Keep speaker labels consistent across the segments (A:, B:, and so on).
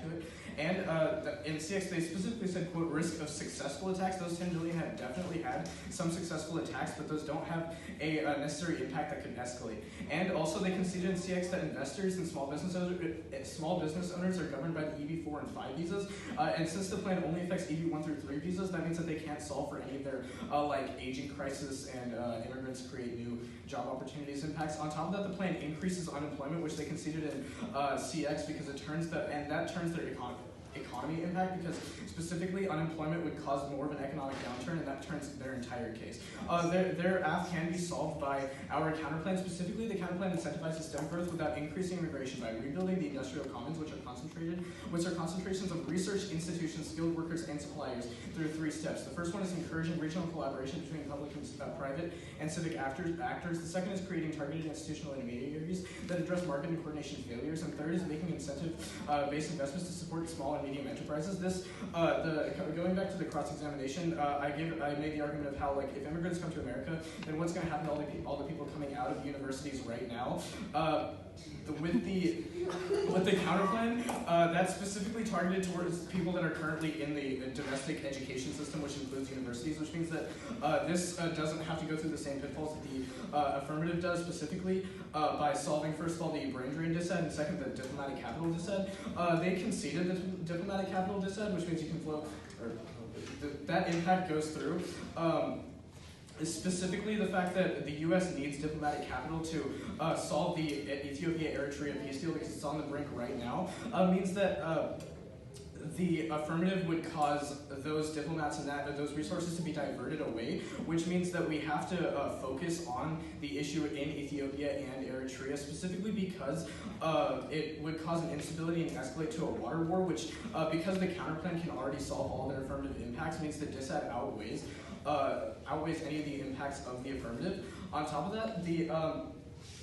A: to it. And in CX, they specifically said, quote, risk of successful attacks. Those 10 billion have definitely had some successful attacks, but those don't have a necessary impact that could escalate. And also they conceded in CX that investors and small business owners are governed by the EB4 and 5 visas. And since the plan only affects EB1 through 3 visas, that means that they can't solve for any of their like aging crisis and immigrants create new job opportunities impacts. On top of that, the plan increases unemployment, which they conceded in CX because it turns their economy impact, because specifically unemployment would cause more of an economic downturn, and that turns their entire case. Their AF can be solved by our counterplan. Specifically, the counterplan incentivizes STEM growth without increasing immigration by rebuilding the industrial commons, which are concentrations of research institutions, skilled workers, and suppliers through 3 steps. The first one is encouraging regional collaboration between public and private and civic actors. The second is creating targeted institutional intermediaries that address market and coordination failures. And third is making incentive-based investments to support small and medium enterprises. Going back to the cross-examination, I made the argument of how, like, if immigrants come to America, then what's going to happen to all the people coming out of universities right now? With the counterplan, that's specifically targeted towards people that are currently in the domestic education system, which includes universities, which means that this doesn't have to go through the same pitfalls that the affirmative does, specifically by solving, first of all, the brain drain dissent, and second, the diplomatic capital dissent. They conceded the diplomatic capital dissent, which means you can flow, or that impact goes through. Specifically, the fact that the U.S. needs diplomatic capital to solve the Ethiopia-Eritrea peace deal, because it's on the brink right now, means that the affirmative would cause those diplomats and those resources to be diverted away, which means that we have to focus on the issue in Ethiopia and Eritrea, specifically because it would cause an instability and escalate to a water war, which, because the counterplan can already solve all their affirmative impacts, means the dissent outweighs any of the impacts of the affirmative. On top of that, the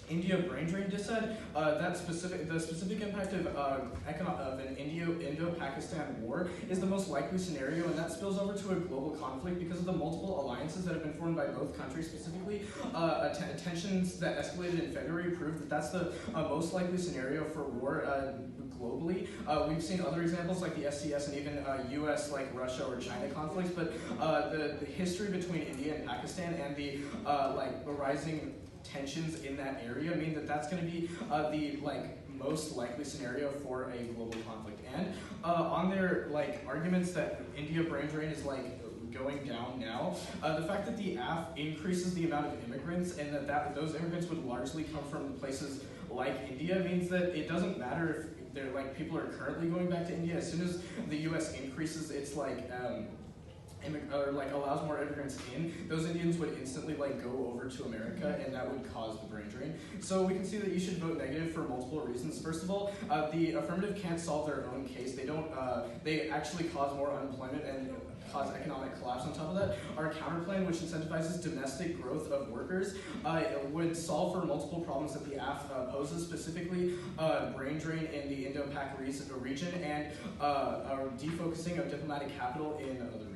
A: India brain drain dissent, the specific impact of an Indo-Pakistan war is the most likely scenario, and that spills over to a global conflict because of the multiple alliances that have been formed by both countries. Specifically, tensions that escalated in February prove that that's the most likely scenario for war globally. We've seen other examples like the SCS and even US, like Russia or China conflicts, but the history between India and Pakistan and the rising tensions in that area mean that that's going to be the most likely scenario for a global conflict. And on their arguments that India brain drain is going down now, the fact that the AF increases the amount of immigrants and that those immigrants would largely come from places like India means that it doesn't matter if they're people are currently going back to India. As soon as the U.S. increases its allows more immigrants in, those Indians would instantly go over to America, and that would cause the brain drain. So we can see that you should vote negative for multiple reasons. First of all, the affirmative can't solve their own case. They actually cause more unemployment and cause economic collapse. On top of that, our counterplan, which incentivizes domestic growth of workers, would solve for multiple problems that the AF poses, specifically brain drain in the Indo-Pak region and defocusing of diplomatic capital in other